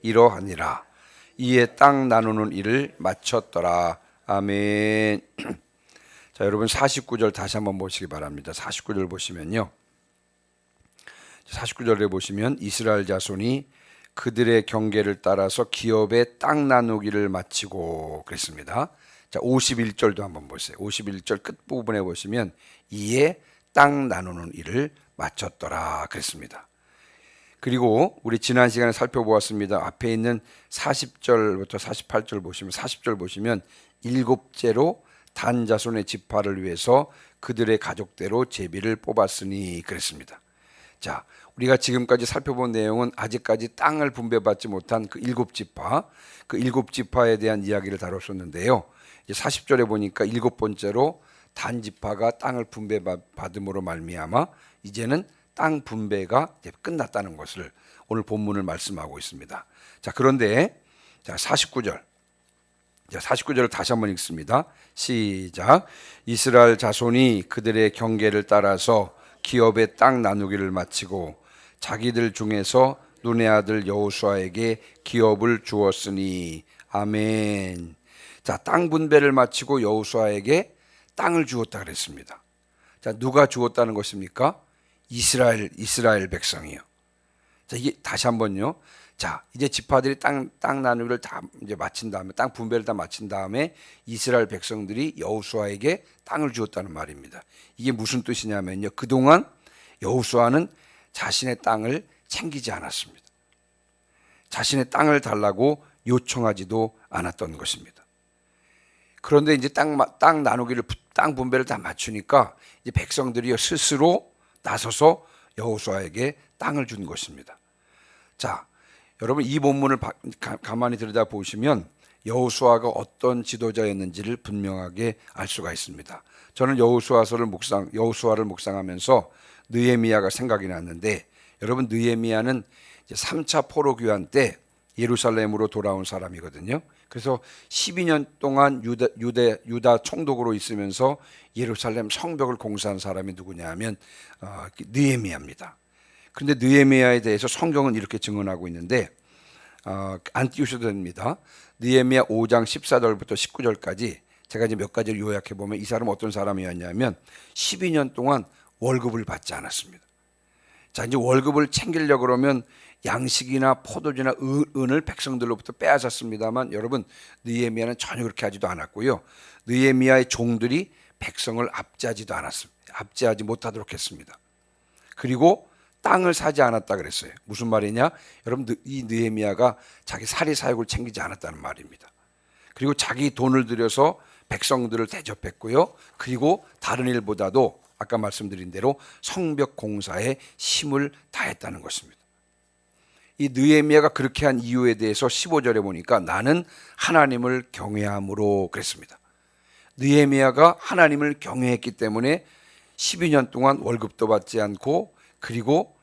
이러하니라. 이에 땅 나누는 일을 마쳤더라. 아멘. 자, 여러분 49절 다시 한번 보시기 바랍니다. 49절 보시면요, 49절에 보시면 이스라엘 자손이 그들의 경계를 따라서 기업의 땅 나누기를 마치고 그랬습니다. 자, 51절도 한번 보세요. 51절 끝부분에 보시면 이에 땅 나누는 일을 마쳤더라 그랬습니다. 그리고 우리 지난 시간에 살펴보았습니다. 앞에 있는 40절부터 48절 보시면, 40절 보시면 일곱째로 단 자손의 지파를 위해서 그들의 가족대로 제비를 뽑았으니 그랬습니다. 자, 우리가 지금까지 살펴본 내용은 아직까지 땅을 분배받지 못한 그 일곱 지파, 그 일곱 지파에 대한 이야기를 다뤘었는데요. 이제 40절에 보니까 일곱 번째로 단 지파가 땅을 분배받음으로 말미암아 이제는 땅 분배가 이제 끝났다는 것을 오늘 본문을 말씀하고 있습니다. 자, 그런데 자, 49절. 자, 49절을 다시 한번 읽습니다. 시작. 이스라엘 자손이 그들의 경계를 따라서 기업의 땅 나누기를 마치고 자기들 중에서 눈의 아들 여호수아에게 기업을 주었으니 아멘. 자, 땅 분배를 마치고 여호수아에게 땅을 주었다 그랬습니다. 자, 누가 주었다는 것입니까? 이스라엘 백성이요. 자, 이게 다시 한번요. 자, 이제 지파들이 땅 나누기를 다 이제 마친 다음에, 땅 분배를 다 마친 다음에 이스라엘 백성들이 여호수아에게 땅을 주었다는 말입니다. 이게 무슨 뜻이냐면요, 그동안 여호수아는 자신의 땅을 챙기지 않았습니다. 자신의 땅을 달라고 요청하지도 않았던 것입니다. 그런데 이제 땅 분배를 다 맞추니까 이제 백성들이 스스로 나서서 여호수아에게 땅을 준 것입니다. 자, 여러분 이 본문을 가만히 들여다 보시면 여호수아가 어떤 지도자였는지를 분명하게 알 수가 있습니다. 저는 여호수아를 묵상하면서 느헤미야가 생각이 났는데, 여러분 느헤미야는 3차 포로 귀환 때 예루살렘으로 돌아온 사람이거든요. 그래서 12년 동안 유다 총독으로 있으면서 예루살렘 성벽을 공사한 사람이 누구냐 하면 느헤미야입니다. 그런데 느헤미야에 대해서 성경은 이렇게 증언하고 있는데, 안 띄우셔도 됩니다. 느헤미야 5장 14절부터 19절까지 제가 이제 몇 가지를 요약해 보면 이 사람은 어떤 사람이었냐면 12년 동안 월급을 받지 않았습니다. 자, 이제 월급을 챙기려고 그러면 양식이나 포도주나 은을 백성들로부터 빼앗았습니다만, 여러분 느헤미야는 전혀 그렇게 하지도 않았고요. 느헤미야의 종들이 백성을 압제하지 못하도록 했습니다. 그리고 땅을 사지 않았다 그랬어요. 무슨 말이냐? 여러분 이 느헤미야가 자기 사리 사욕을 챙기지 않았다는 말입니다. 그리고 자기 돈을 들여서 백성들을 대접했고요. 그리고 다른 일보다도 아까 말씀드린 대로 성벽 공사에 힘을 다했다는 것입니다. 이 느헤미야가 그렇게 한 이유에 대해서 15절에 보니까 나는 하나님을 경외함으로 그랬습니다. 느헤미야가 하나님을 경외했기 때문에 12년 동안 월급도 받지 않고, 그리고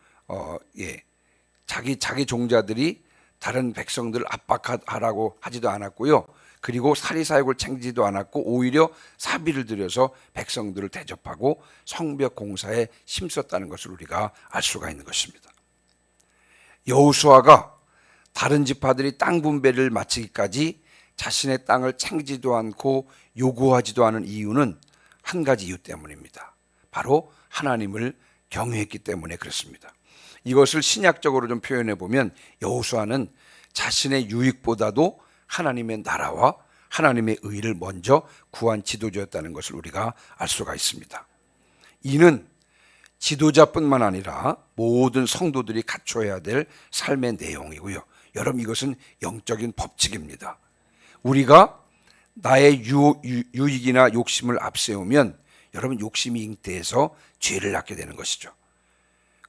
자기 종자들이 다른 백성들을 압박하라고 하지도 않았고요. 그리고 사리사욕을 챙기지도 않았고, 오히려 사비를 들여서 백성들을 대접하고 성벽 공사에 힘썼다는 것을 우리가 알 수가 있는 것입니다. 여호수아가 다른 지파들이 땅 분배를 마치기까지 자신의 땅을 챙기지도 않고 요구하지도 않은 이유는 한 가지 이유 때문입니다. 바로 하나님을 경외했기 때문에 그렇습니다. 이것을 신약적으로 좀 표현해 보면 여호수아는 자신의 유익보다도 하나님의 나라와 하나님의 의를 먼저 구한 지도자였다는 것을 우리가 알 수가 있습니다. 이는 지도자뿐만 아니라 모든 성도들이 갖춰야 될 삶의 내용이고요. 여러분 이것은 영적인 법칙입니다. 우리가 나의 유익이나 욕심을 앞세우면 여러분 욕심이 잉태해서 죄를 낳게 되는 것이죠.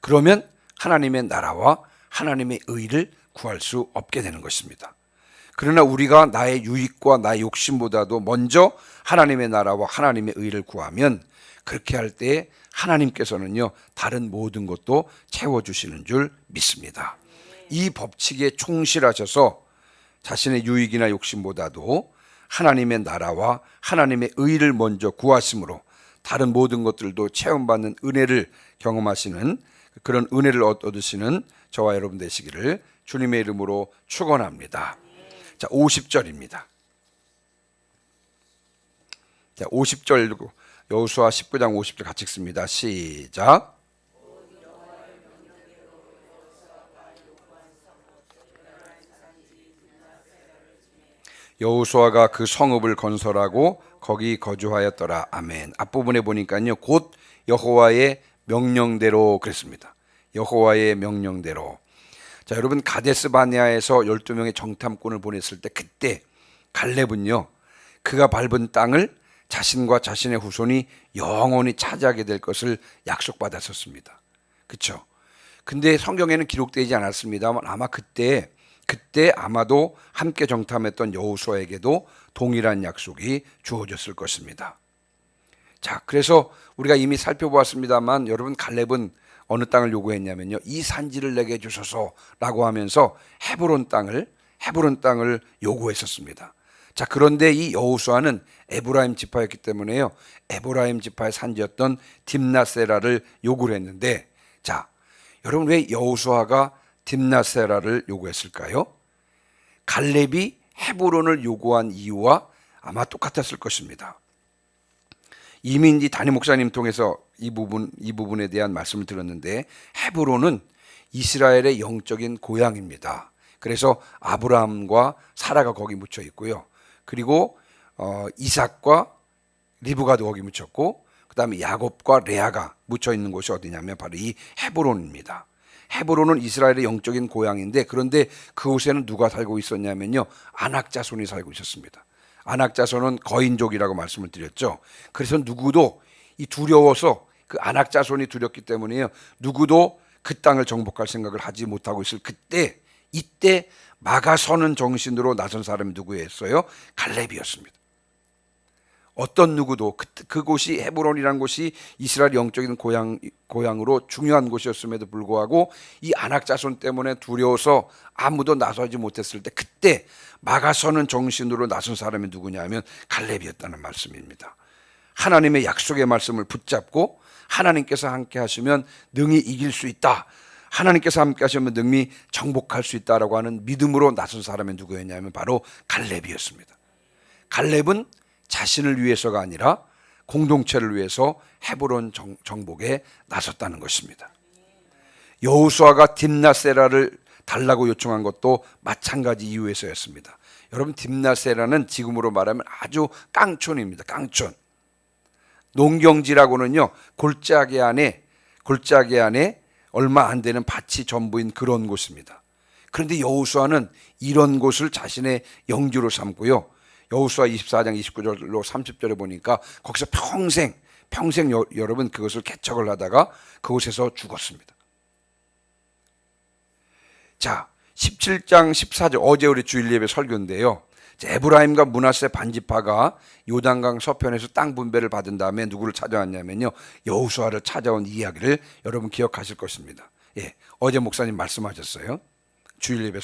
그러면 하나님의 나라와 하나님의 의를 구할 수 없게 되는 것입니다. 그러나 우리가 나의 유익과 나의 욕심보다도 먼저 하나님의 나라와 하나님의 의를 구하면, 그렇게 할 때 하나님께서는요 다른 모든 것도 채워주시는 줄 믿습니다. 이 법칙에 충실하셔서 자신의 유익이나 욕심보다도 하나님의 나라와 하나님의 의를 먼저 구하심으로 다른 모든 것들도 체험받는 은혜를 경험하시는 그런 은혜를 얻으시는 저와 여러분 되시기를 주님의 이름으로 축원합니다. 자, 50절입니다. 자, 50절 여호수아 19장 50절 같이 읽습니다. 시작. 여호수아가 그 성읍을 건설하고 거기 거주하였더라. 아멘. 앞부분에 보니까요, 곧 여호와의 명령대로 그랬습니다. 여호와의 명령대로. 자, 여러분 가데스 바네아에서 12명의 정탐꾼을 보냈을 때 그때 갈렙은요, 그가 밟은 땅을 자신과 자신의 후손이 영원히 차지하게 될 것을 약속받았었습니다. 그렇죠? 근데 성경에는 기록되지 않았습니다만 아마 그때 아마도 함께 정탐했던 여호수아에게도 동일한 약속이 주어졌을 것입니다. 자, 그래서 우리가 이미 살펴보았습니다만 여러분 갈렙은 어느 땅을 요구했냐면요, 이 산지를 내게 주소서라고 하면서 헤브론 땅을 요구했었습니다. 자, 그런데 이 여호수아는 에브라임 지파였기 때문에요, 에브라임 지파의 산지였던 딥낫세라를 요구를 했는데, 자, 여러분 왜 여호수아가 딥낫세라를 요구했을까요? 갈렙이 헤브론을 요구한 이유와 아마 똑같았을 것입니다. 이미 이제 담임 목사님 통해서 이 부분에 대한 말씀을 들었는데, 헤브론은 이스라엘의 영적인 고향입니다. 그래서 아브라함과 사라가 거기 묻혀 있고요. 그리고 이삭과 리브가도 거기 묻혔고, 그 다음에 야곱과 레아가 묻혀 있는 곳이 어디냐면 바로 이 헤브론입니다. 헤브론은 이스라엘의 영적인 고향인데, 그런데 그곳에는 누가 살고 있었냐면요, 아낙 자손이 살고 있었습니다. 아낙 자손은 거인족이라고 말씀을 드렸죠. 그래서 누구도 이 두려워서, 그 아낙 자손이 두렵기 때문에요, 누구도 그 땅을 정복할 생각을 하지 못하고 있을 이때 막아서는 정신으로 나선 사람이 누구였어요? 갈렙이었습니다. 어떤 누구도 그곳이 헤브론이라는 곳이 이스라엘 영적인 고향으로 중요한 곳이었음에도 불구하고 이 아낙 자손 때문에 두려워서 아무도 나서지 못했을 때, 그때 막아서는 정신으로 나선 사람이 누구냐면 갈렙이었다는 말씀입니다. 하나님의 약속의 말씀을 붙잡고 하나님께서 함께 하시면 능히 이길 수 있다, 하나님께서 함께 하시면 능히 정복할 수 있다라고 하는 믿음으로 나선 사람이 누구였냐면 바로 갈렙이었습니다. 갈렙은 자신을 위해서가 아니라 공동체를 위해서 헤브론 정복에 나섰다는 것입니다. 여호수아가 딥낫세라를 달라고 요청한 것도 마찬가지 이유에서였습니다. 여러분, 딥낫세라는 지금으로 말하면 아주 깡촌입니다. 깡촌. 농경지라고는요, 골짜기 안에 얼마 안 되는 밭이 전부인 그런 곳입니다. 그런데 여호수아는 이런 곳을 자신의 영주로 삼고요, 여호수아 24장 29절로 30절에 보니까 거기서 평생 여러분 그것을 개척을 하다가 그곳에서 죽었습니다. 자, 17장 14절, 어제 우리 주일 예배 설교인데요, 에브라임과 므낫세 반지파가 요단강 서편에서 땅 분배를 받은 다음에 누구를 찾아왔냐면요, 여호수아를 찾아온 이야기를 여러분 기억하실 것입니다. 예, 어제 목사님 말씀하셨어요. 주일 예배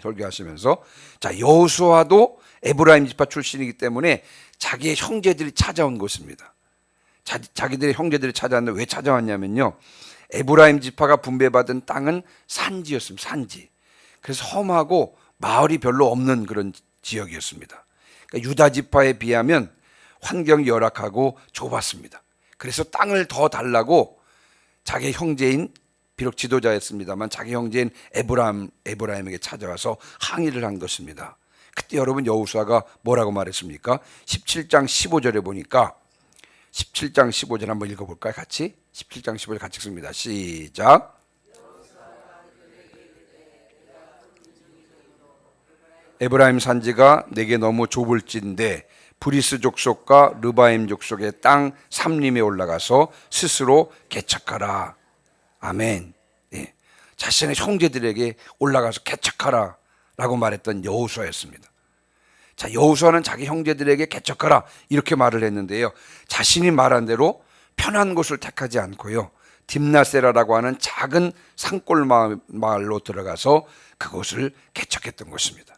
설교하시면서, 자, 여호수아도 에브라임 지파 출신이기 때문에 자기의 형제들이 찾아온 곳입니다. 자기들의 형제들이 찾아왔는데 왜 찾아왔냐면요, 에브라임 지파가 분배받은 땅은 산지였습니다. 산지. 그래서 험하고 마을이 별로 없는 그런 지역이었습니다. 그러니까 유다 지파에 비하면 환경이 열악하고 좁았습니다. 그래서 땅을 더 달라고 자기 형제인, 비록 지도자였습니다만 자기 형제인 에브라임에게 찾아와서 항의를 한 것입니다. 그때 여러분 여호수아가 뭐라고 말했습니까? 17장 15절에 보니까, 17장 15절 한번 읽어볼까요? 같이 17장 15절 같이 읽습니다. 시작. 에브라임 산지가 내게 너무 좁을진데 브리스 족속과 르바임 족속의 땅 삼림에 올라가서 스스로 개척하라. 아멘. 예. 자신의 형제들에게 올라가서 개척하라 라고 말했던 여호수아였습니다. 자, 여호수아는 자기 형제들에게 개척하라 이렇게 말을 했는데요, 자신이 말한 대로 편한 곳을 택하지 않고요, 딥낫세라라고 하는 작은 산골 마을로 들어가서 그곳을 개척했던 것입니다.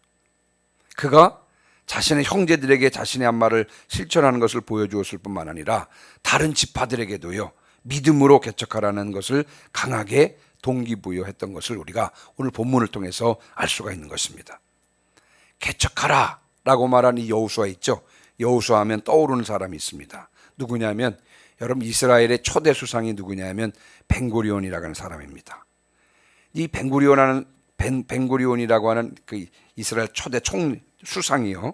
그가 자신의 형제들에게 자신의 한 말을 실천하는 것을 보여주었을 뿐만 아니라 다른 지파들에게도요, 믿음으로 개척하라는 것을 강하게 동기부여했던 것을 우리가 오늘 본문을 통해서 알 수가 있는 것입니다. 개척하라 라고 말한 이 여호수아 있죠. 여호수아 하면 떠오르는 사람이 있습니다. 누구냐면 여러분 이스라엘의 초대 수상이 누구냐면 벤구리온이라고 하는 사람입니다. 이 벤구리온이라고 하는 그 이스라엘 초대 수상이요,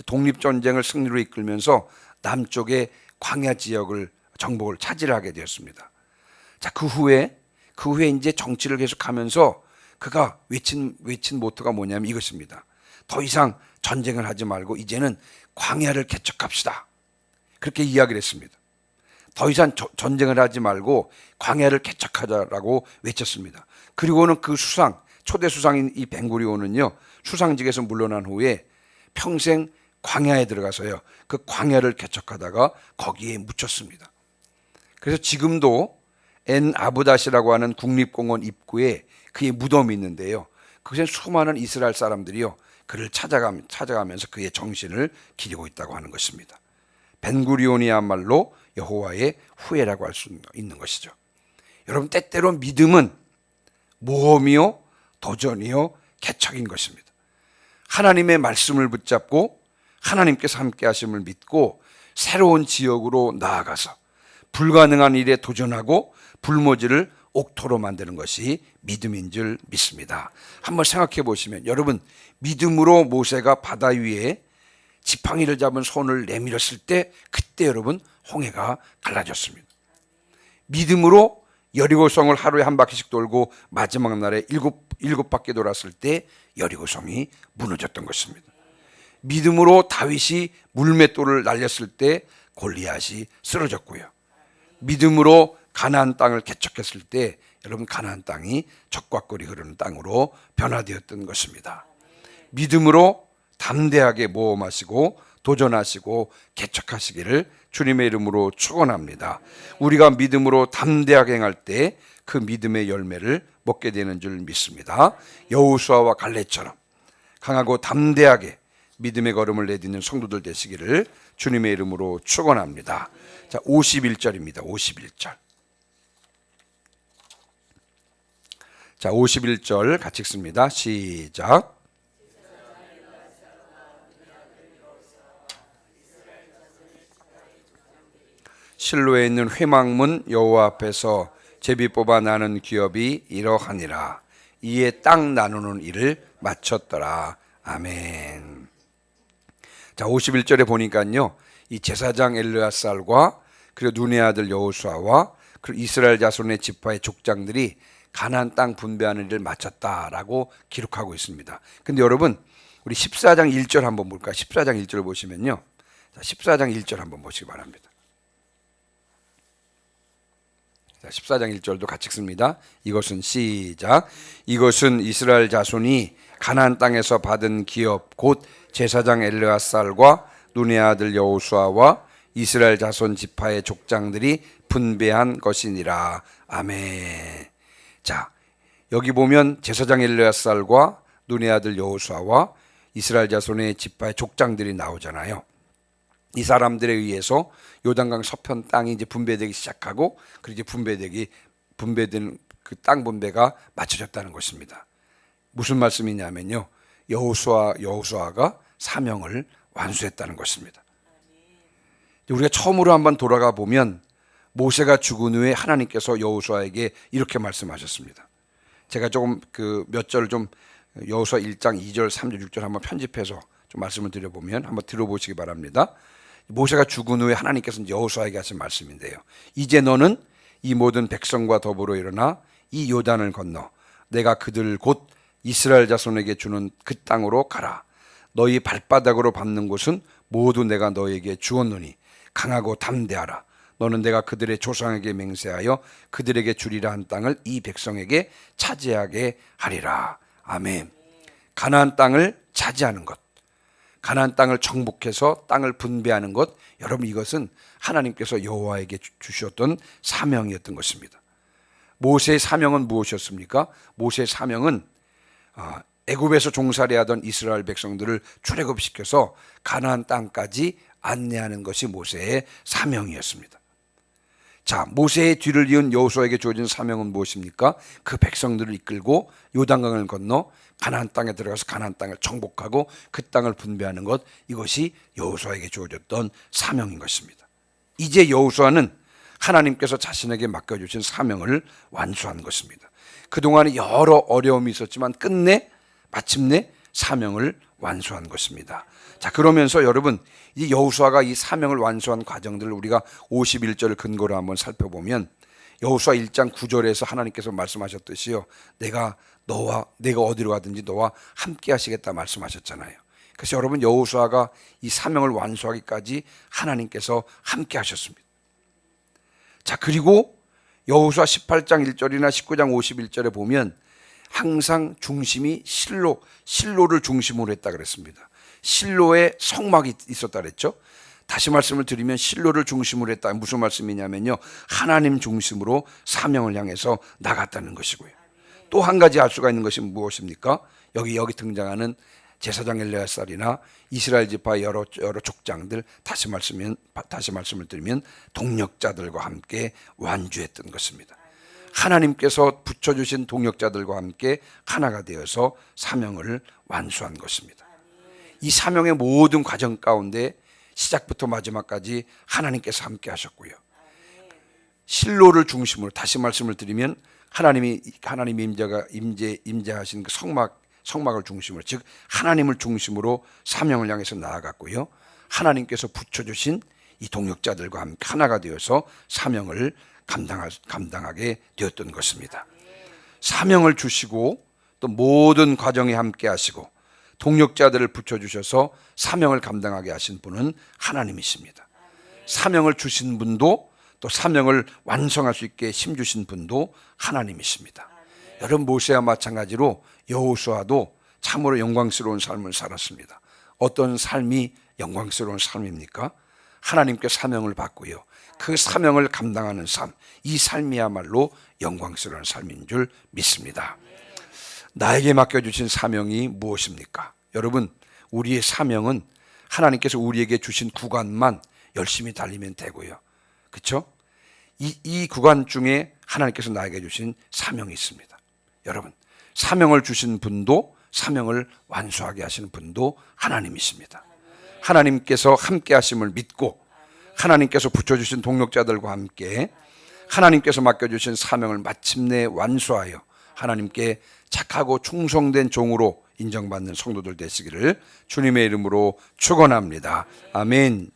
독립전쟁을 승리로 이끌면서 남쪽의 광야 지역을 정복을 차지하게 되었습니다. 자, 그 후에 이제 정치를 계속하면서 그가 외친 모토가 뭐냐면 이것입니다. 더 이상 전쟁을 하지 말고 이제는 광야를 개척합시다. 그렇게 이야기를 했습니다. 더 이상 전쟁을 하지 말고 광야를 개척하자라고 외쳤습니다. 그리고는 그 초대 수상인 이 벤구리온은요, 수상직에서 물러난 후에 평생 광야에 들어가서요, 그 광야를 개척하다가 거기에 묻혔습니다. 그래서 지금도 엔 아부다시라고 하는 국립공원 입구에 그의 무덤이 있는데요, 그것은 수많은 이스라엘 사람들이요 그를 찾아가면서 그의 정신을 기리고 있다고 하는 것입니다. 벤구리온이야말로 여호와의 후예라고 할 수 있는 것이죠. 여러분, 때때로 믿음은 모험이요, 도전이요, 개척인 것입니다. 하나님의 말씀을 붙잡고 하나님께서 함께 하심을 믿고 새로운 지역으로 나아가서 불가능한 일에 도전하고 불모지를 옥토로 만드는 것이 믿음인 줄 믿습니다. 한번 생각해 보시면 여러분, 믿음으로 모세가 바다 위에 지팡이를 잡은 손을 내밀었을 때 그때 여러분 홍해가 갈라졌습니다. 믿음으로 여리고성을 하루에 한 바퀴씩 돌고 마지막 날에 일곱 바퀴 돌았을 때 여리고성이 무너졌던 것입니다. 믿음으로 다윗이 물맷돌을 날렸을 때 골리앗이 쓰러졌고요. 믿음으로 가나안 땅을 개척했을 때 여러분 가나안 땅이 적과 꿀이 흐르는 땅으로 변화되었던 것입니다. 믿음으로 담대하게 모험하시고 도전하시고 개척하시기를 주님의 이름으로 축원합니다. 우리가 믿음으로 담대하게 행할 때 그 믿음의 열매를 먹게 되는 줄 믿습니다. 여호수아와 갈렙처럼 강하고 담대하게 믿음의 걸음을 내딛는 성도들 되시기를 주님의 이름으로 축원합니다. 자, 51절입니다. 51절. 자, 51절 같이 읽습니다. 시작. 실로에 있는 회막문 여호와 앞에서 제비 뽑아 나는 기업이 이러하니라. 이에 땅 나누는 일을 마쳤더라. 아멘. 자, 51절에 보니까요, 이 제사장 엘르아살과 그리고 눈의 아들 여호수아와 그리고 이스라엘 자손의 지파의 족장들이 가나안 땅 분배하는 일을 마쳤다라고 기록하고 있습니다. 근데 여러분, 우리 14장 1절 한번 볼까요? 14장 1절 보시면요, 자, 14장 1절 한번 보시기 바랍니다. 자, 14장 1절도 같이 읽습니다. 이것은 시작. 이것은 이스라엘 자손이 가나안 땅에서 받은 기업 곧 제사장 엘르아살과 눈의 아들 여호수아와 이스라엘 자손 지파의 족장들이 분배한 것이니라. 아멘. 자, 여기 보면 제사장 엘르아살과 눈의 아들 여호수아와 이스라엘 자손의 지파의 족장들이 나오잖아요. 이 사람들에 의해서 요단강 서편 땅이 이제 분배되기 시작하고, 그리고 이제 분배된 그 땅 분배가 맞춰졌다는 것입니다. 무슨 말씀이냐면요, 여호수아가 사명을 완수했다는 것입니다. 우리가 처음으로 한번 돌아가 보면 모세가 죽은 후에 하나님께서 여호수아에게 이렇게 말씀하셨습니다. 제가 조금 몇 절 좀 여호수아 1장 2절, 3절, 6절 한번 편집해서 좀 말씀을 드려보면 한번 들어보시기 바랍니다. 모세가 죽은 후에 하나님께서 여호수아에게 하신 말씀인데요, 이제 너는 이 모든 백성과 더불어 일어나 이 요단을 건너 내가 그들 곧 이스라엘 자손에게 주는 그 땅으로 가라. 너희 발바닥으로 밟는 곳은 모두 내가 너에게 주었노니 강하고 담대하라. 너는 내가 그들의 조상에게 맹세하여 그들에게 주리라 한 땅을 이 백성에게 차지하게 하리라. 아멘. 가나안 땅을 차지하는 것, 가나안 땅을 정복해서 땅을 분배하는 것, 여러분 이것은 하나님께서 여호와에게 주셨던 사명이었던 것입니다. 모세의 사명은 무엇이었습니까? 모세의 사명은 애굽에서 종살이하던 이스라엘 백성들을 출애굽시켜서 가나안 땅까지 안내하는 것이 모세의 사명이었습니다. 자, 모세의 뒤를 이은 여호수아에게 주어진 사명은 무엇입니까? 그 백성들을 이끌고 요단강을 건너 가나안 땅에 들어가서 가나안 땅을 정복하고 그 땅을 분배하는 것, 이것이 여호수아에게 주어졌던 사명인 것입니다. 이제 여호수아는 하나님께서 자신에게 맡겨주신 사명을 완수한 것입니다. 그동안에 여러 어려움이 있었지만 마침내 사명을 완수한 것입니다. 자, 그러면서 여러분, 이 여호수아가 이 사명을 완수한 과정들을 우리가 51절을 근거로 한번 살펴보면, 여호수아 1장 9절에서 하나님께서 말씀하셨듯이요, 내가 어디로 가든지 너와 함께 하시겠다 말씀하셨잖아요. 그래서 여러분, 여호수아가 이 사명을 완수하기까지 하나님께서 함께 하셨습니다. 자, 그리고 여호수아 18장 1절이나 19장 51절에 보면 항상 중심이 실로를 중심으로 했다 그랬습니다. 실로에 성막이 있었다 그랬죠. 다시 말씀을 드리면 실로를 중심으로 했다. 무슨 말씀이냐면요, 하나님 중심으로 사명을 향해서 나갔다는 것이고요. 또 한 가지 알 수가 있는 것이 무엇입니까? 여기 등장하는 제사장 엘레아살이나 이스라엘 지파 여러 족장들, 다시 말씀을 드리면 동력자들과 함께 완주했던 것입니다. 하나님께서 붙여주신 동력자들과 함께 하나가 되어서 사명을 완수한 것입니다. 이 사명의 모든 과정 가운데 시작부터 마지막까지 하나님께서 함께 하셨고요. 실로를 중심으로, 다시 말씀을 드리면 하나님이 임재하신 그 성막을 중심으로, 즉 하나님을 중심으로 사명을 향해서 나아갔고요. 하나님께서 붙여주신 이 동역자들과 함께 하나가 되어서 사명을 감당하게 되었던 것입니다. 사명을 주시고 또 모든 과정에 함께 하시고 동역자들을 붙여주셔서 사명을 감당하게 하신 분은 하나님이십니다. 사명을 주신 분도, 또 사명을 완성할 수 있게 힘주신 분도 하나님이십니다. 여러분, 모세와 마찬가지로 여호수아도 참으로 영광스러운 삶을 살았습니다. 어떤 삶이 영광스러운 삶입니까? 하나님께 사명을 받고요, 그 사명을 감당하는 삶, 이 삶이야말로 영광스러운 삶인 줄 믿습니다. 나에게 맡겨주신 사명이 무엇입니까? 여러분, 우리의 사명은 하나님께서 우리에게 주신 구간만 열심히 달리면 되고요, 그렇죠? 이 구간 중에 하나님께서 나에게 주신 사명이 있습니다. 여러분, 사명을 주신 분도, 사명을 완수하게 하시는 분도 하나님이십니다. 하나님께서 함께 하심을 믿고, 하나님께서 붙여주신 동력자들과 함께 하나님께서 맡겨주신 사명을 마침내 완수하여 하나님께 착하고 충성된 종으로 인정받는 성도들 되시기를 주님의 이름으로 축원합니다. 아멘.